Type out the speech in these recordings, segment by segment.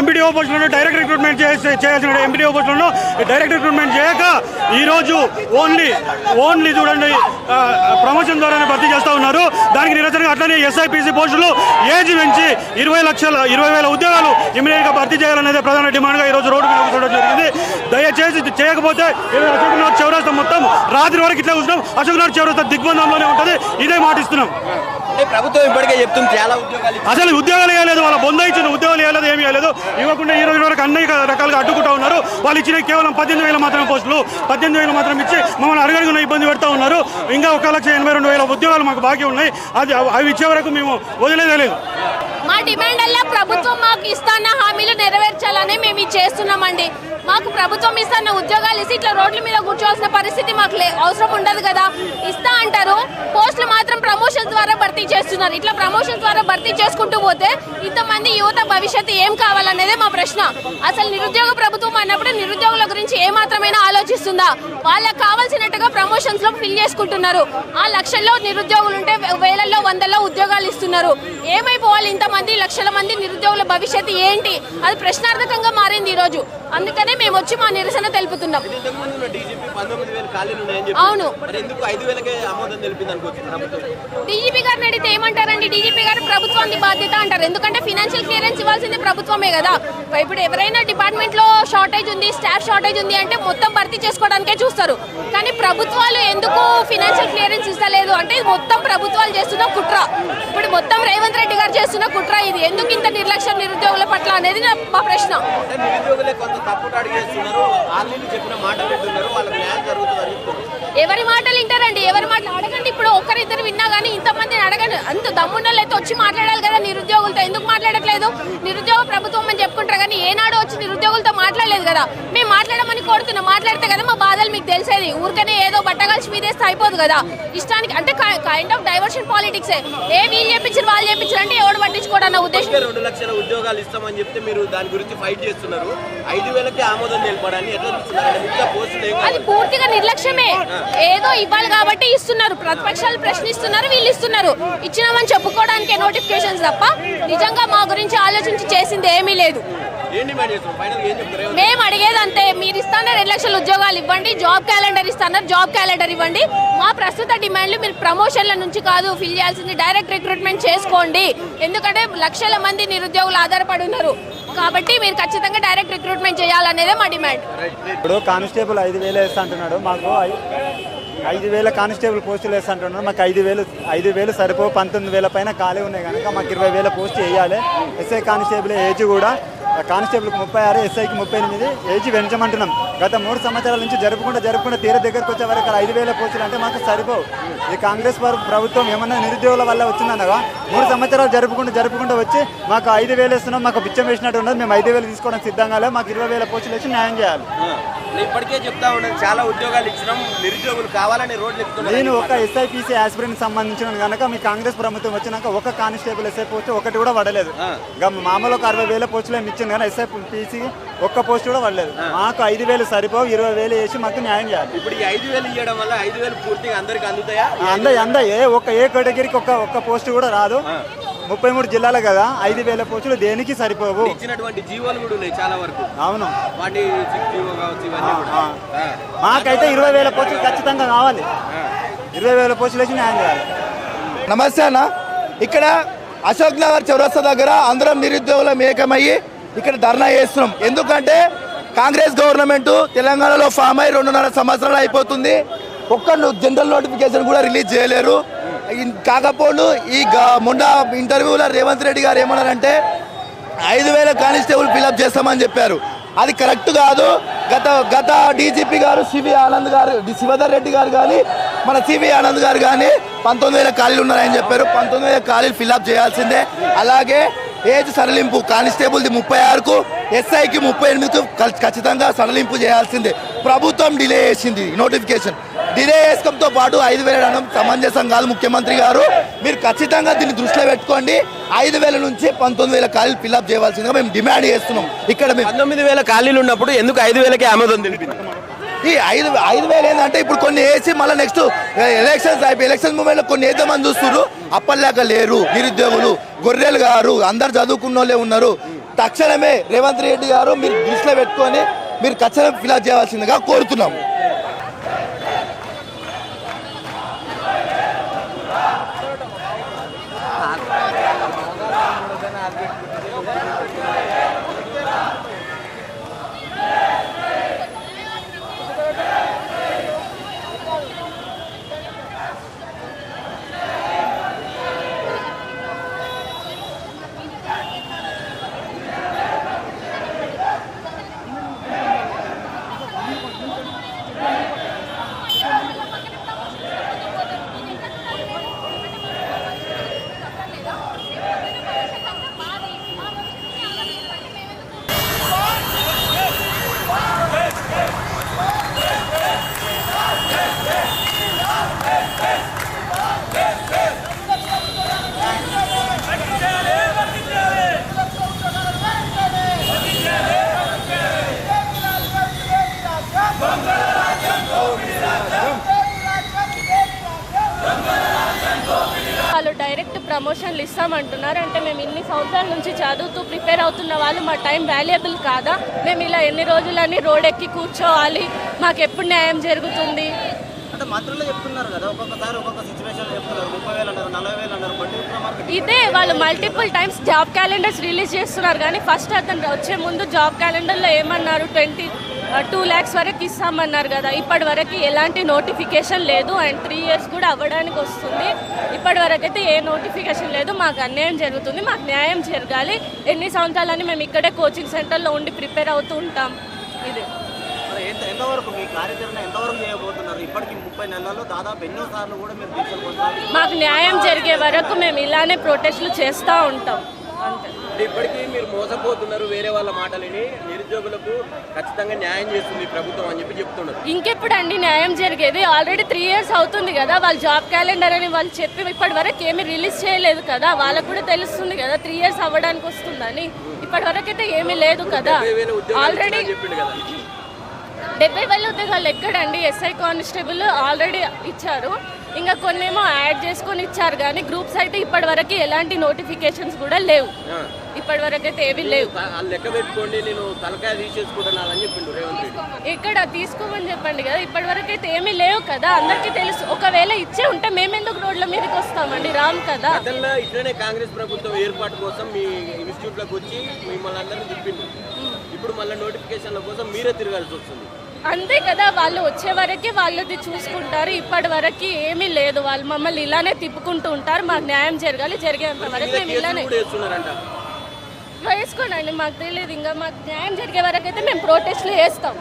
MPDO పోస్టులను direct recruitment చేయాల్సిన MPDO పోస్టులను డైరెక్ట్ రిక్రూట్మెంట్ చేయక ఈరోజు ఓన్లీ చూడండి ప్రమోషన్ ద్వారానే భర్తీ చేస్తూ ఉన్నారు. దానికి నిరసనగా అట్లనే ఎస్ఐపిసి పోస్టులు ఏజ్ పెంచి 20,000 ఉద్యోగాలు ఇమీడియట్గా భర్తీ చేయాలనేది ప్రధాన డిమాండ్గా ఈరోజు రోడ్డు మీద కూర్చోవడం జరిగింది. దయచేసి చేయకపోతే అశోక్నగర్ చౌరస్తా మొత్తం రాత్రి వరకు ఇట్లా చూసినాం. అశోక్నగర్ చౌరస్తా దిగ్బంధంలోనే ఉంటుంది. ఇదే మాటిస్తున్నాం. ప్రభుత్వం ఇప్పటికే చెప్తుంది చాలా ఉద్యోగాలు, అసలు ఉద్యోగాలు ఇవ్వలేదు. వాళ్ళ బొంద ఇచ్చిన ఉద్యోగాలు ఇవ్వలేదు, ఏమీ ఇవ్వలేదు. ఇవ్వకుండా ఈ రోజు వరకు అన్ని రకాలుగా అడ్డుకుంటా ఉన్నారు. వాళ్ళు ఇచ్చిన కేవలం 18,000 మాత్రమే పోస్టులు, 18,000 మాత్రం ఇచ్చి మమ్మల్ని అడగడుగున ఇబ్బంది పెడతా ఉన్నారు. ఇంకా 1,82,000 ఉద్యోగాలు మాకు బాకీ ఉన్నాయి. అవి ఇచ్చే వరకు మేము వదిలేదే లేదు. మా డిమాండ్ అలా ప్రభుత్వం మాకు ఇస్తున్న హామీలు నెరవేర్చాలని మేము చేస్తున్నామండి. మాకు ప్రభుత్వం ఇస్తున్న ఉద్యోగాలు ఇస్తే ఇట్లా రోడ్ల మీద కూర్చోవాల్సిన పరిస్థితి మాకు అవసరం ఉండదు కదా. ఇస్తా అంటారు, పోస్టులు మాత్రం ప్రమోషన్ ద్వారా భర్తీ చేస్తున్నారు. ఇట్లా ప్రమోషన్ ద్వారా భర్తీ చేసుకుంటూ పోతే ఇంతమంది యువత భవిష్యత్తు ఏం కావాలనేదే మా ప్రశ్న. అసలు నిరుద్యోగ ప్రభుత్వం అన్నప్పుడు నిరుద్యోగుల గురించి ఏమాత్రమైనా ఆలోచిస్తుందా? వాళ్ళకి కావాల్సినట్టుగా ప్రమోషన్స్ లో ఫిల్ చేసుకుంటున్నారు. ఆ లక్షల్లో నిరుద్యోగులు ఉంటే వేలల్లో వందల్లో ఉద్యోగాలు ఇస్తున్నారు. ఏమైపోవాలి ఇంతమంది లక్షల మంది నిరుద్యోగుల భవిష్యత్తు ఏంటి? అది ప్రశ్నార్థకంగా మారింది ఈ రోజు. అందుకనే మేము వచ్చి మా నిరసన తెలుపుతున్నాం. అవును, డీజీపీ గారిని అడిగితే ఏమంటారండి? డీజీపీ గారు ప్రభుత్వానికి బాధ్యత అంటారు. ఎందుకంటే ఫైనాన్షియల్ క్లియరెన్స్ ఇవ్వాల్సింది ప్రభుత్వమే కదా. ఇప్పుడు ఎవరైనా డిపార్ట్మెంట్ లో షార్టేజ్ ఉంది, స్టాఫ్ షార్టేజ్ ఉంది అంటే మొత్తం భర్తీ చేసుకోవడానికే చూస్తారు. కానీ ప్రభుత్వాలు ఎందుకు ఫైనాన్షియల్ క్లియరెన్స్ ఇస్తలేదు అంటే మొత్తం ప్రభుత్వాలు చేస్తున్న కుట్ర. ఇప్పుడు మొత్తం రేవంత్ రెడ్డి గారు చేస్తున్న కుట్ర ఇది. ఎందుకు ఇంత నిర్లక్ష్యం నిరుద్యోగుల పట్ల అనేది మా ప్రశ్న. ఎవరి మాటలు వింటారండి? ఎవరి మాటలు అడగండి. ఇప్పుడు ఒకరిద్దరు విన్నా కానీ ఇంతమందిని అడగండి. అంత దమ్ముండలు అయితే వచ్చి మాట్లాడాలి కదా నిరుద్యోగులతో. ఎందుకు మాట్లాడట్లేదు? నిరుద్యోగ ప్రభుత్వం అని చెప్పుకుంటారు కానీ ఏనాడు వచ్చి నిరుద్యోగులతో మాట్లాడలేదు కదా. మేము మాట్లాడమని కోరుతున్నాం. మాట్లాడితే కదా మా బాధలు మీకు తెలిసేది. ఊరికనే ఏదో బట్టగలిసి మీదేస్తే అయిపోదు కదా. ఇష్టానికి అంటే కైండ్ ఆఫ్ డైవర్షన్ పాలిటిక్స్. ఏ వీళ్ళు చెప్పించారు వాళ్ళు చెప్పించారు అంటే ఎవడు పట్టించుకోవడం ఉద్దేశం. 2 లక్షల ఉద్యోగాలు ఇస్తామని చెప్తే మీరు దాని గురించి ఫైట్ చేస్తున్నారు. 5,000కి ఆమోదం తెలపడాన్ని ఎట్లా చూస్తున్నారు? అది పూర్తిగా నిర్లక్ష్యమే. ఏదో ఇవ్వాలి కాబట్టి ఇస్తున్నారు. ప్రతిపక్షాలు ప్రశ్నిస్తున్నారు, వీళ్ళు ఇస్తున్నారు. ఇచ్చినామని చెప్పుకోవడానికే నోటిఫికేషన్స్ తప్ప నిజంగా మా గురించి ఆలోచించి చేసింది ఏమీ లేదు. మేము అడిగేది అంతే, మీరు ఇస్తున్నారు 2 లక్షల ఉద్యోగాలు ఇవ్వండి, జాబ్ క్యాలెండర్ ఇస్తున్నారు, జాబ్ క్యాలెండర్ ఇవ్వండి. మా ప్రస్తుత డిమాండ్లు మీరు ప్రమోషన్ల నుంచి కాదు ఫిల్ చేయాల్సింది, డైరెక్ట్ రిక్రూట్మెంట్ చేసుకోండి. ఎందుకంటే లక్షల మంది నిరుద్యోగులు ఆధారపడి ఉన్నారు కాబట్టి మీరు ఖచ్చితంగా డైరెక్ట్ రిక్రూట్మెంట్ చేయాలనేదే మా డిమాండ్. ఇప్పుడు కానిస్టేబుల్ 5,000 వేస్తా అంటున్నాడు. మాకు 5,000 కానిస్టేబుల్ పోస్టులు వేస్తా అంటున్నాడు. మాకు 5,000 సరిపో. 19,000 పైన ఖాళీ ఉన్నాయి కనుక మాకు 20,000 పోస్ట్ వేయాలి. ఎస్ఐ కానిస్టేబుల్ ఏజ్ కూడా కానిస్టేబుల్కి 36, ఎస్ఐకి 38 ఏజ్ పెంచమంటున్నాం. గత 3 సంవత్సరాల నుంచి జరుపుకుంటూ తీర దగ్గరకు వచ్చే వరకు 5,000 పోస్టులు అంటే మాకు సరిపోవు. ఈ కాంగ్రెస్ ప్రభుత్వం ఏమన్నా నిరుద్యోగుల వల్ల వచ్చిందనగా 3 సంవత్సరాలు జరుపుకుంటూ వచ్చి మాకు 5,000 ఇస్తున్నాం, మాకు బిచ్చం వేసినట్టు ఉన్నది. మేము 5,000 తీసుకోవడానికి సిద్ధంగా లేదు. మాకు 20,000 పోస్టులు వేసి న్యాయం చేయాలి. ఇప్పటికే చెప్తా ఉన్నాను చాలా ఉద్యోగాలు ఇచ్చినాం, నిరుద్యోగులు కావాలని రోడ్లు ఎక్కుతున్నారు. నేను ఒక ఎస్ఐపిసి ఆస్పిరెంట్ సంబంధించిన కనుక మీ కాంగ్రెస్ ప్రభుత్వం వచ్చినాక ఒక కానిస్టేబుల్ ఎస్ఐ పోస్ట్ ఒకటి కూడా పడలేదు. మామూలు ఒక 60,000 పోస్టులు ఏమి ఇచ్చింది కానీ ఎస్ఐపిసి ఒక్క పోస్ట్ కూడా పడలేదు. మాకు 5,000 సరిపోవు, 20,000 వేసి మాకు న్యాయం చేయాలి. ఇప్పుడు ఈ 5,000 ఇవ్వడం వల్ల 5,000 పూర్తిగా అందరికి అందుతాయా? ఏ కేటగిరీకి ఒక్క పోస్ట్ కూడా రాదు. 33 జిల్లాలు కదా, 5,000 పోస్టులు దేనికి సరిపోవు. ఇచ్చినటువంటి జీవోలు కూడా ఉన్నాయి చాలా వరకు. అవును, వాటి మాకైతే 20,000 పోస్టులు ఖచ్చితంగా కావాలి. 20,000 పోస్టులు వేసి న్యాయం చేయాలి. నమస్తే అన్న. ఇక్కడ అశోక్ నగర్ చౌరస్తా దగ్గర అందరం నిరుద్యోగులం ఏకమయ్యి ఇక్కడ ధర్నా చేస్తున్నాం. ఎందుకంటే కాంగ్రెస్ గవర్నమెంట్ తెలంగాణలో ఫామ్ అయ్యి 2.5 సంవత్సరాలు అయిపోతుంది. ఒక్క జనరల్ నోటిఫికేషన్ కూడా రిలీజ్ చేయలేరు. కాకపోతే ఈ మొన్న ఇంటర్వ్యూలో రేవంత్ రెడ్డి గారు ఏమన్నారంటే 5,000 కానిస్టేబుల్ ఫిలప్ చేస్తామని చెప్పారు. అది కరెక్ట్ కాదు. గత డీజీపీ గారు శివధర్ రెడ్డి గారు కానీ మన సివి ఆనంద్ గారు కానీ 19,000 ఖాళీలు ఉన్నారని చెప్పారు. 19,000 ఖాళీలు ఫిలప్ చేయాల్సిందే. అలాగే ఏజ్ సడలింపు కానిస్టేబుల్ది 36కు, ఎస్ఐకి 38కు ఖచ్చితంగా సడలింపు చేయాల్సిందే. ప్రభుత్వం డిలే చేసింది నోటిఫికేషన్. డిలే చేసుకోవడంతో పాటు 5,000 అనడం సమంజసం కాదు. ముఖ్యమంత్రి గారు మీరు ఖచ్చితంగా దీన్ని దృష్టిలో పెట్టుకోండి. 5,000 నుంచి 19,000 ఖాళీలు ఫిల్అప్ చేయవలసిందిగా మేము డిమాండ్ చేస్తున్నాం. ఇక్కడ 19,000 ఖాళీలు ఉన్నప్పుడు ఎందుకు 5,000కే ఆమోదం తెలిపింది? ఈ 5,000 ఏంటంటే ఇప్పుడు కొన్ని వేసి మళ్ళీ నెక్స్ట్ ఎలక్షన్ మూమెంట్లో కొన్ని వేద్దామని చూస్తున్నారు. అప్పటిలాగా లేరు నిరుద్యోగులు, గొర్రెలు గారు అందరు చదువుకున్న వాళ్ళే ఉన్నారు. తక్షణమే రేవంత్ రెడ్డి గారు మీరు దృష్టిలో పెట్టుకొని మీరు ఖచ్చితంగా ఫిలప్ చేయాల్సిందిగా కోరుతున్నాం. వాళ్ళు డైరెక్ట్ ప్రమోషన్లు ఇస్తామంటున్నారు. అంటే మేము ఇన్ని సంవత్సరాల నుంచి చదువుతూ ప్రిపేర్ అవుతున్న వాళ్ళు మా టైం వాల్యుయబుల్ కాదా? మేము ఇలా ఎన్ని రోజులని రోడ్ ఎక్కి కూర్చోవాలి? మాకు ఎప్పుడు న్యాయం జరుగుతుంది? అంటే మంత్రులు చెప్తున్నారు కదా, ఒక్కొక్కసారి ఒక్కొక్క సిచ్యువేషన్ చెప్తున్నారు. 30,000 అంటారు, 40,000 అంటారు. ఇదే వాళ్ళు multiple times job calendars release చేస్తున్నారు. కానీ ఫస్ట్ అతను వచ్చే ముందు జాబ్ క్యాలెండర్లో ఏమన్నారు, 2 lakhs వరకు ఇస్తామన్నారు కదా. ఇప్పటి వరకు ఎలాంటి నోటిఫికేషన్ లేదు. అండ్ 3 years కూడా అవ్వడానికి వస్తుంది. ఇప్పటి వరకు అయితే ఏ నోటిఫికేషన్ లేదు. మాకు అన్యాయం జరుగుతుంది, మాకు న్యాయం జరగాలి. ఎన్ని సంవత్సరాలని మేము ఇక్కడే కోచింగ్ సెంటర్లో ఉండి ప్రిపేర్ అవుతూ ఉంటాం. ఇది ఎంతవరకు మీ కార్యాచరణ ఎంతవరకు చేయబోతున్నారు? ఇప్పటికి 30 నెలల్లో దాదాపు ఎన్నో సార్లు కూడా మీరు తీసుకెళ్ళిపోతున్నారు. మాకు న్యాయం జరిగే వరకు మేము ఇలానే ప్రొటెస్ట్లు చేస్తూ ఉంటాం. అంతే. ఇప్పటికీ మీరు మోసపోతున్నారు. వేరే వాళ్ళ మాటలని నిరుద్యోగులకు ఖచ్చితంగా న్యాయం చేస్తుంది ప్రభుత్వం అని చెప్తున్నారు. ఇంకెప్పుడు అండి న్యాయం జరిగేది? ఆల్రెడీ 3 years అవుతుంది కదా. వాళ్ళు జాబ్ క్యాలెండర్ అని వాళ్ళు చెప్పి ఇప్పటి వరకు ఏమీ రిలీజ్ చేయలేదు కదా. వాళ్ళకు కూడా తెలుస్తుంది కదా 3 years అవ్వడానికి వస్తుందని. ఇప్పటి వరకు అయితే ఏమీ లేదు కదా. ఆల్రెడీ 70,000 ఉద్యోగాలు ఎక్కడండి? ఎస్ఐ కానిస్టేబుల్ ఆల్రెడీ ఇచ్చారు. ఇంకా కొన్ని ఏమో యాడ్ చేసుకొని ఇచ్చారు. కానీ గ్రూప్స్ అయితే ఇప్పటి వరకు ఎలాంటి నోటిఫికేషన్స్ కూడా లేవు. ఇప్పటి వరకు అయితే ఏవి లేవు. లెక్క పెట్టుకోండి, నేను తలకాయ తీసేసుకుంటున్నాను అని చెప్పిండు రేవంత్ రెడ్డి. ఇక్కడ తీసుకోమని చెప్పండి కదా. ఇప్పటి వరకు అయితే ఏమీ లేవు కదా, అందరికీ తెలుసు. ఒకవేళ ఇచ్చే ఉంటే మేమెందుకు రోడ్ల మీదకి వస్తామండి? రామ్ కదా. గతంలో ఇట్లనే కాంగ్రెస్ ప్రభుత్వం ఏర్పాటు కోసం మీ ఇన్స్టిట్యూట్లకు వచ్చి మిమ్మల్ని అందరినీ తిప్పిండు. ఇప్పుడు మళ్ళీ నోటిఫికేషన్ల కోసం మీరే తిరగాల్సి వస్తుంది. అంతే కదా. వాళ్ళు వచ్చే వరకే వాళ్ళది చూసుకుంటారు. ఇప్పటి వరకు ఏమీ లేదు. వాళ్ళు మమ్మల్ని ఇలానే తిప్పుకుంటూ ఉంటారు. మాకు న్యాయం జరగాలి. జరిగేంత వరకు మేము ఇలానే వేసుకోండి. మాకు తెలియదు. ఇంకా మాకు న్యాయం జరిగే వరకు అయితే మేము ప్రొటెస్ట్లు చేస్తాం.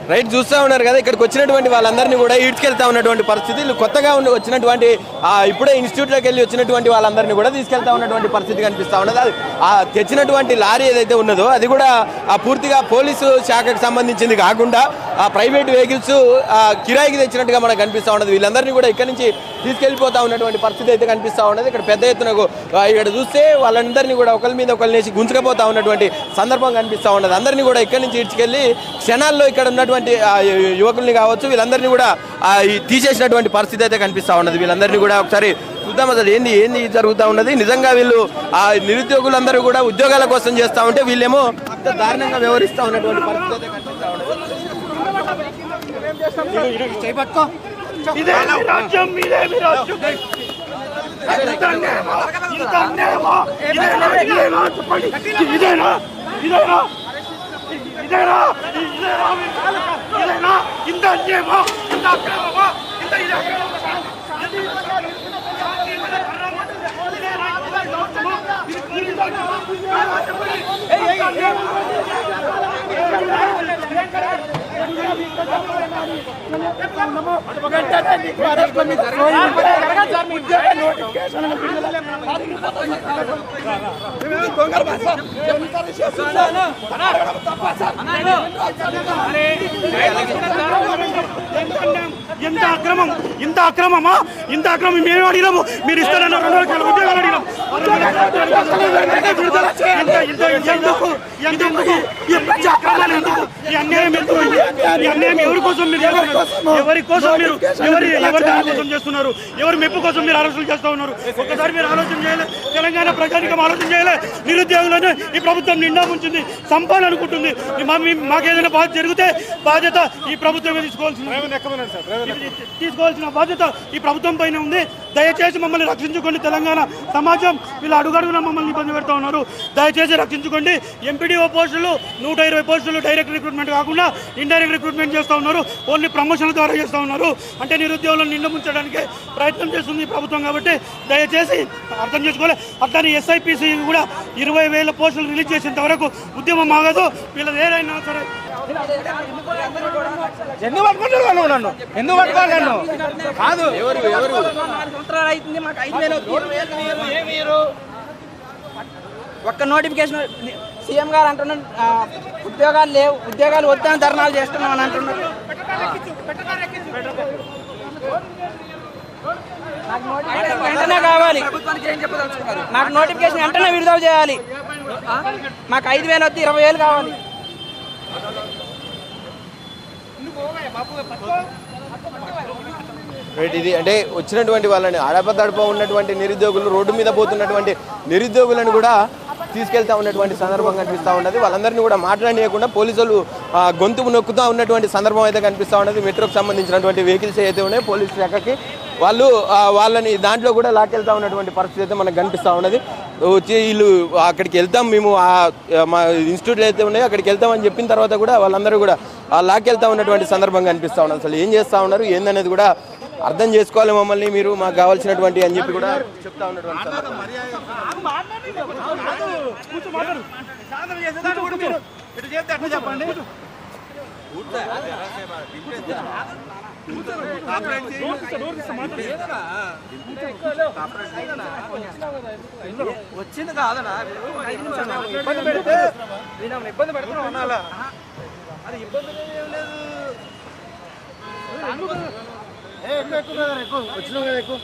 రైట్, చూస్తూ ఉన్నారు కదా ఇక్కడికి వచ్చినటువంటి వాళ్ళందరినీ కూడా ఈడ్చుకెళ్తా ఉన్నటువంటి పరిస్థితి. కొత్తగా వచ్చినటువంటి ఇప్పుడే ఇన్స్టిట్యూట్లోకి వెళ్ళి వచ్చినటువంటి వాళ్ళందరినీ కూడా తీసుకెళ్తా ఉన్నటువంటి పరిస్థితి కనిపిస్తూ ఉన్నది. అది తెచ్చినటువంటి లారీ ఏదైతే ఉన్నదో అది కూడా పూర్తిగా పోలీసు శాఖకు సంబంధించింది కాకుండా ప్రైవేట్ వెహికల్స్ కిరాయికి తెచ్చినట్టుగా మనకు కనిపిస్తూ ఉన్నది. వీళ్ళందరినీ కూడా ఇక్కడ నుంచి తీసుకెళ్ళిపోతా ఉన్నటువంటి పరిస్థితి అయితే కనిపిస్తూ ఉన్నది. ఇక్కడ పెద్ద ఎత్తున ఇక్కడ చూస్తే వాళ్ళందరినీ కూడా ఒకరి మీద ఒకరిని వేసి గుంజుకపోతా ఉన్నటువంటి సందర్భం కనిపిస్తూ ఉన్నది. అందరినీ కూడా ఇక్కడి నుంచి ఇడ్చుకెళ్ళి క్షణాల్లో ఇక్కడ ఉన్నటువంటి యువకుల్ని కావచ్చు వీళ్ళందరినీ కూడా తీసేసినటువంటి పరిస్థితి అయితే కనిపిస్తూ ఉన్నది. వీళ్ళందరినీ కూడా ఒకసారి చూద్దాం అసలు ఏంది జరుగుతూ ఉన్నది. నిజంగా వీళ్ళు నిరుద్యోగులందరూ కూడా ఉద్యోగాల కోసం చేస్తూ ఉంటే వీళ్ళేమో దారుణంగా వ్యవహరిస్తూ ఉన్నటువంటి పరిస్థితి అయితే కనిపిస్తూ ఉన్నది. ఇంత ఎంత అక్రమం, ఇంత అక్రమమా? ఇంత అక్రమం మేము అడిగినాము, మీరు ఇస్తారన్న 2 లక్షల ఉద్యోగాలు అడిగినాం. ఈ అన్యాయం ఎందుకు? ఈ అన్యాయం ఎవరి కోసం మీరు చేస్తున్నారు? ఎవరి కోసం మీరు ఎవరి కోసం చేస్తున్నారు? ఎవరి మెప్పు కోసం మీరు ఆలోచనలు చేస్తూ ఉన్నారు? ఒక్కసారి మీరు ఆలోచన చేయాలి. తెలంగాణ ప్రజానికం ఆలోచన చేయాలి. నిరుద్యోగులను ఈ ప్రభుత్వం నిండా ముంచింది, సంపాలనుకుంటుంది. మాకేదైనా బాధ జరిగితే బాధ్యత ఈ ప్రభుత్వమే తీసుకోవాల్సిన బాధ్యత ఈ ప్రభుత్వం పైన ఉంది. దయచేసి మమ్మల్ని రక్షించుకోండి. తెలంగాణ సమాజం వీళ్ళు అడుగడుగున మమ్మల్ని ఇబ్బంది పెడతా ఉన్నారు. దయచేసి రక్షించుకోండి. ఎంపీడీఓ పోస్టులు 120 పోస్టులు డైరెక్ట్ రిక్రూట్మెంట్ కాకుండా ఇండైరెక్ట్ రిక్రూట్మెంట్ చేస్తూ ఉన్నారు. ఓన్లీ ప్రమోషన్ల ద్వారా చేస్తూ ఉన్నారు. అంటే నిరుద్యోగులను నిండా ముంచడానికి ప్రయత్నం చేస్తుంది ఈ ప్రభుత్వం. కాబట్టి దయచేసి అర్థం చేసుకోవాలి. అట్లానే ఎస్ఐపిసి కూడా 20,000 పోస్టులు రిలీజ్ చేసేంత వరకు ఉద్యమం ఆగదు. వీళ్ళది ఏదైనా సరే. ఎందుకు పట్టుకుంటారు నన్ను? ఎందుకు పట్టుకోవాలి నన్ను? కాదు, ఎవరు 4 సంవత్సరాలు అవుతుంది. మాకు 5,000 ఒక్క నోటిఫికేషన్ సీఎం గారు అంటున్నారు ఉద్యోగాలు లేవు, ఉద్యోగాలు వద్దని ధర్నాలు చేస్తున్నాం అని అంటున్నారు. నాకు నోటిఫికేషన్ వెంటనే కావాలి. నాకు నోటిఫికేషన్ వెంటనే విడుదల చేయాలి. మాకు 5,000 వద్దు, 20,000 కావాలి. ఇది అంటే వచ్చినటువంటి వాళ్ళని అడపదడప ఉన్నటువంటి నిరుద్యోగులు, రోడ్డు మీద పోతున్నటువంటి నిరుద్యోగులను కూడా తీసుకెళ్తా ఉన్నటువంటి సందర్భం కనిపిస్తూ ఉన్నది. వాళ్ళందరినీ కూడా మాట్లాడనీయకుండా పోలీసులు గొంతు నొక్కుతూ ఉన్నటువంటి సందర్భం అయితే కనిపిస్తూ ఉన్నది. మెట్రోకి సంబంధించినటువంటి వెహికల్స్ అయితే ఉన్నాయి పోలీస్ శాఖకి, వాళ్ళని దాంట్లో కూడా లాక్కెళ్తా ఉన్నటువంటి పరిస్థితి అయితే మనకు కనిపిస్తూ ఉన్నది. వచ్చి వీళ్ళు అక్కడికి వెళ్తాం మేము, మా ఇన్స్టిట్యూట్లు అయితే ఉన్నాయో అక్కడికి వెళ్తామని చెప్పిన తర్వాత కూడా వాళ్ళందరూ కూడా లాక్కెళ్తా ఉన్నటువంటి సందర్భం కనిపిస్తూ ఉన్నది. అసలు ఏం చేస్తూ ఉన్నారు ఏందనేది కూడా అర్థం చేసుకోవాలి. మమ్మల్ని మీరు మాకు కావాల్సినటువంటి అని చెప్పి కూడా చెప్తా ఉన్నటువంటి వచ్చింది కాదనా ఇబ్బంది పెడితే ఇబ్బంది పెడుతున్నాం అనాలా? అది ఇబ్బంది లేదు. వచ్చినావు కదా ఎక్కువ